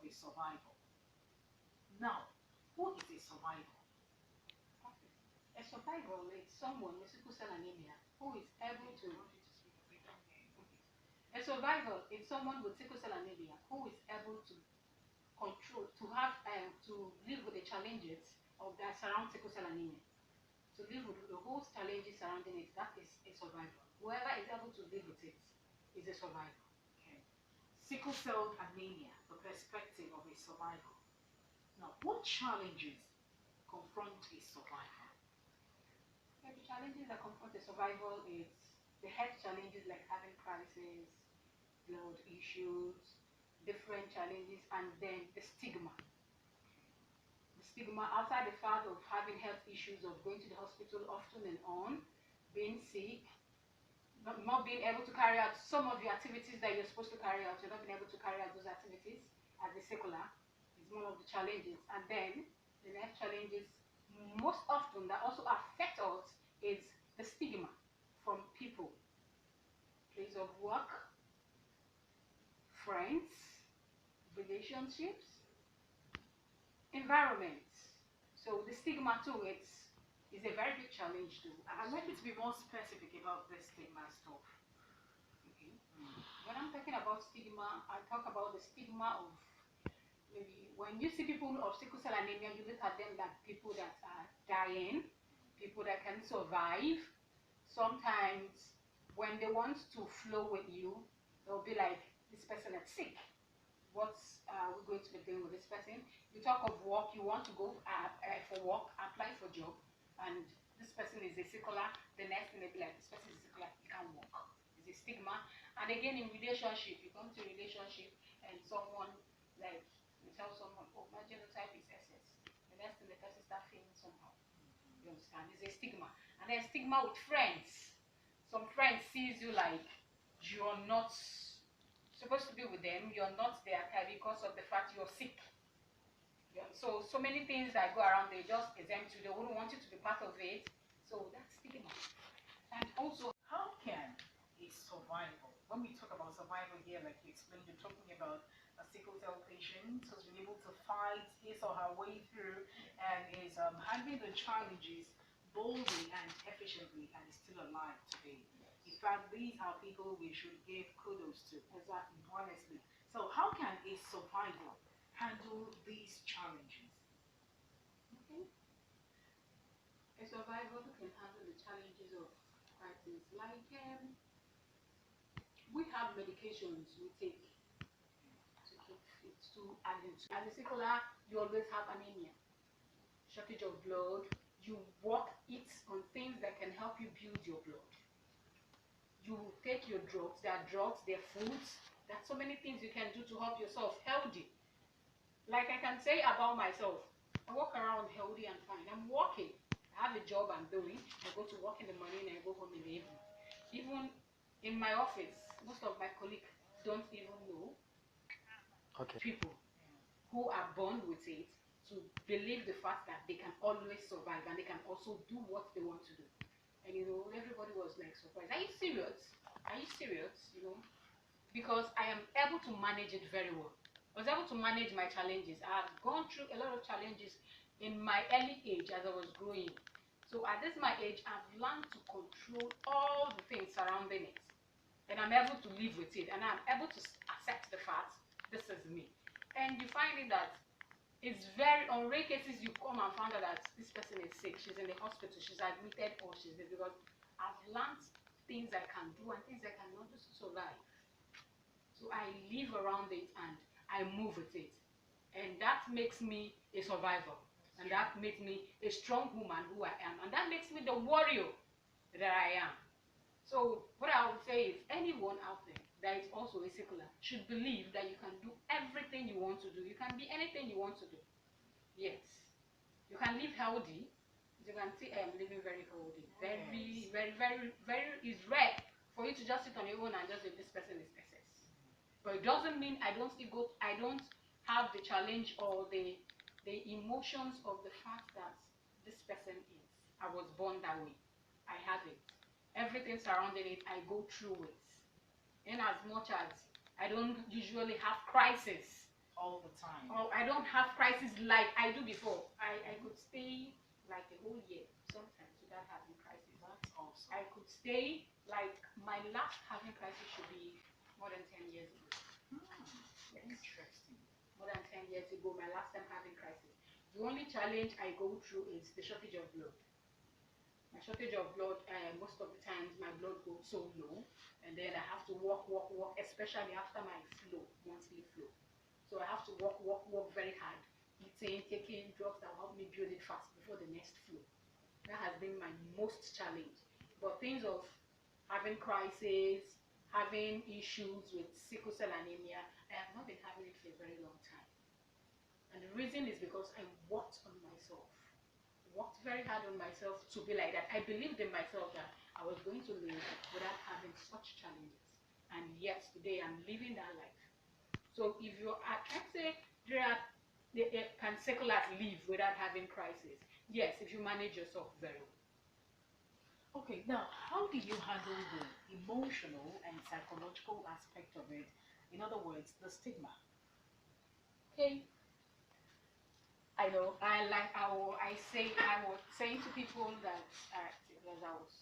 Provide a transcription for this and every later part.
a survivor. Now, who is a survivor? Okay. A survivor is someone with sickle cell anemia who is able to. A survivor is someone with sickle cell anemia who is able to control, to live with the challenges of that surround sickle cell anemia. To live with the whole challenges surrounding it, that is a survivor. Whoever is able to live with it is a survivor. Okay. Sickle cell anemia, the perspective of a survivor. Now, what challenges confront a survivor? Okay, the challenges that confront a survivor is the health challenges like having crisis, blood issues, different challenges, and then the stigma. The stigma outside the fact of having health issues, of going to the hospital often and on, being sick, not being able to carry out some of the activities that you're supposed to carry out. You're not being able to carry out those activities as a sickler is one of the challenges. And then the next challenges most often that also affect us is the stigma from people, place of work, friends, relationships, environment. So the stigma too, is a very big challenge too. I'd like you to be more specific about this stigma stuff. Okay. When I'm talking about stigma, I talk about the stigma of maybe when you see people of sickle cell anemia, you look at them like people that are dying, people that can survive. Sometimes when they want to flow with you, they'll be like, this person is sick. What's we going to be doing with this person? You talk of work, you want to go for work, apply for job, and this person is a sickler. The next thing they be like, this person is a sickler, you can't work. It's a stigma. And again, in relationship, you come to a relationship and someone like you tell someone, oh, my genotype is SS. The next thing the person start feeling somehow. You understand? It's a stigma. And then stigma with friends. Some friends sees you like you're not supposed to be with them, you're not their type because of the fact you're sick. So many things that go around, they just exempt you, they wouldn't want you to be part of it. So that's stigma. And also, how can a survivor, when we talk about survival here, like you explained, you're talking about a sickle cell patient who's been able to fight his or her way through and is handling the challenges boldly and efficiently and is still alive today. In fact, these are people we should give kudos to, exactly, honestly. So how can a survivor handle these challenges? Okay. A survivor can handle the challenges of crisis like we have medications we take to keep fit as a sickler, you always have anemia, shortage of blood. You eat on things that can help you build your blood. You take your drugs, there are drugs, there are foods, there's so many things you can do to help yourself healthy. Like I can say about myself, I walk around healthy and fine. I'm working. I have a job I'm doing. I go to work in the morning and I go home in the evening. Even in my office, most of my colleagues don't even know people who are born with it to believe the fact that they can always survive and they can also do what they want to do. And everybody was like surprised. Are you serious? Are you serious? Because I am able to manage it very well. I was able to manage my challenges. I've gone through a lot of challenges in my early age as I was growing. So at this my age, I've learned to control all the things surrounding it. And I'm able to live with it. And I'm able to accept the fact, this is me. And you find it that it's on rare cases you come and find out that this person is sick, she's in the hospital, she's admitted, or she's there, because I've learned things I can do and things I cannot do to survive. So I live around it and I move with it. And that makes me a survivor. And that makes me a strong woman who I am. And that makes me the warrior that I am. So what I would say is anyone out there that is also a sickler should believe that you can do everything you want to do. You can be anything you want to do. Yes. You can live healthy. You can see I am living very healthy. Very, very, very, very is rare for you to just sit on your own and just say this person is SS. But it doesn't mean I don't have the challenge or the emotions of the fact that this person is. I was born that way. I have it. Everything surrounding it, I go through it. In as much as I don't usually have crisis, all the time. Oh, I don't have crisis like I do before. I could stay like a whole year sometimes without having crisis. That's awesome. I could stay like my last having crisis should be more than 10 years ago. Yes. Interesting. More than 10 years ago, my last time having crisis. The only challenge I go through is the shortage of blood. My shortage of blood, most of the times my blood goes so low, and then I have to walk, especially after my monthly flow. So I have to walk very hard, eating, taking drugs that will help me build it fast before the next flow. That has been my most challenge. But things of having crises, having issues with sickle cell anemia, I have not been having it for a very long time. And the reason is because I worked on myself. Worked very hard on myself to be like that. I believed in myself that I was going to live without having such challenges. And yet today I'm living that life. So if you I can't say can seculars live without having crisis. Yes, if you manage yourself very well. Okay, now how do you handle the emotional and psychological aspect of it? In other words, the stigma. Okay. I know. I was saying to people that because I was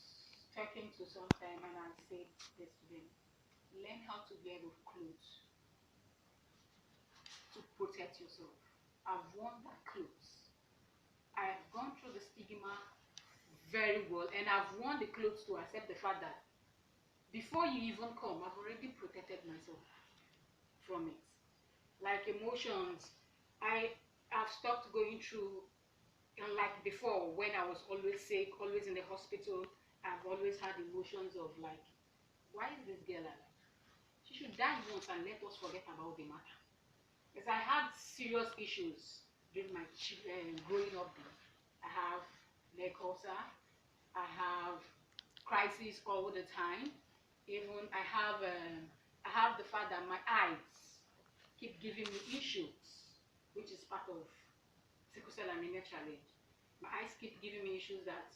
talking to sometime and I said this to them, learn how to wear with clothes to protect yourself. I've worn that clothes. I have gone through the stigma very well, and I've worn the clothes to accept the fact that before you even come, I've already protected myself from it. Like emotions, I've stopped going through, and like before when I was always sick, always in the hospital. I've always had emotions of like, why is this girl alive? She should die once and let us forget about the matter. Because I had serious issues during my growing up days. I have leg ulcer. I have crises all the time. Even I have the fact that my eyes keep giving me issues, which is part of sickle cell anemia challenge. My eyes keep giving me issues that,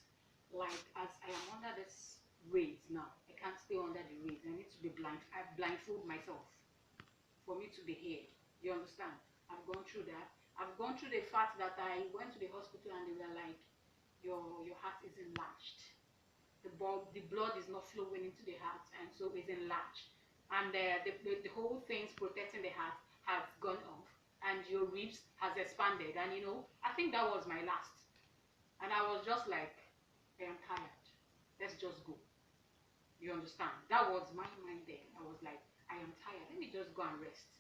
like, as I am under this rays now, I can't stay under the rays. I need to be blind. I blindfold myself for me to be here. You understand? I've gone through that. I've gone through the fact that I went to the hospital and they were like, your heart is enlarged. The blood is not flowing into the heart, and so it's enlarged. And the whole thing's protecting the heart has gone off, and your ribs has expanded. And I think that was my last. And I was just like, I am tired. Let's just go. You understand? That was my mind then. I was like, I am tired. Let me just go and rest.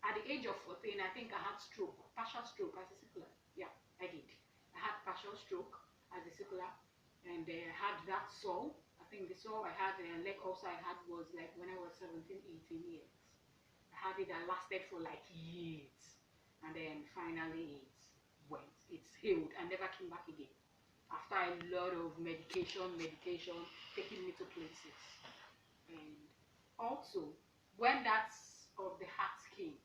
At the age of 14, I think I had stroke, partial stroke as a sickler. Yeah, I did. I had partial stroke as a sickler, and I had that sore. I think the sore I had, leg ulcer I had was like when I was 17, 18 years. I had it that lasted for like years, and then finally it's healed and never came back again. After a lot of medication, taking me to places. And also, when that's of the heart came,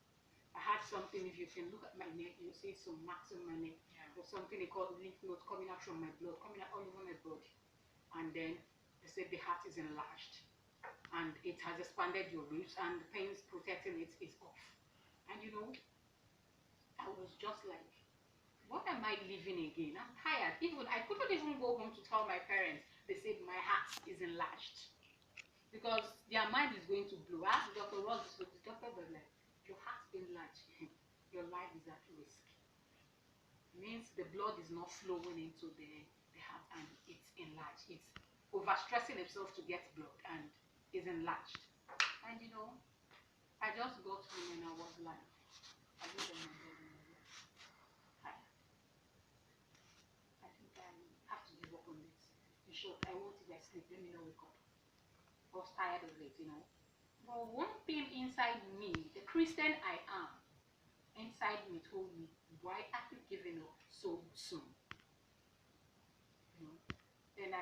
I had something, if you can look at my neck, you'll see some marks on my neck. Yeah. There's something they call lymph node coming out from my blood, coming out all over my body. And then they said the heart is enlarged. And it has expanded your ribs, and the pains protecting it is off. And I was just like, what am I living again? I'm tired. Even I couldn't even go home to tell my parents. They said my heart is enlarged. Because their mind is going to blow. I asked Dr. Ross, so the doctor was like, your heart's enlarged. Your life is at risk. It means the blood is not flowing into the heart and it's enlarged. It's overstressing itself to get blood and is enlarged. And I just got home and I was like, I looked at my body and I was like, I think I have to give up on this. In short, I want to get sleep. Let me not wake up. I was tired of it. But one thing inside me, the Christian I am, inside me told me, why are you giving up so soon? Then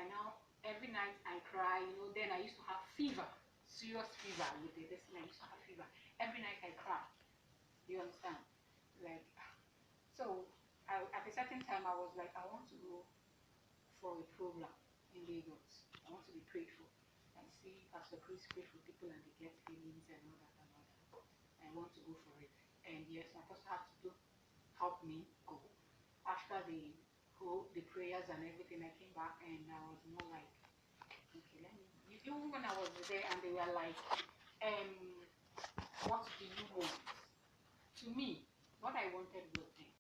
every night I cry, then I used to have fever, serious fever with it. I used to have fever. Every night I cry. You understand? Like, so at a certain time I was like, I want to go for a program in Lagos. I want to be prayed for. And see Pastor Chris pray for people and they get healings and all that and all that. I want to go for it. And yes, my pastor had to help me go. After the prayers and everything, I came back and I was more like, okay, let me. Even when I was there and they were like, what do you want? To me, what I wanted was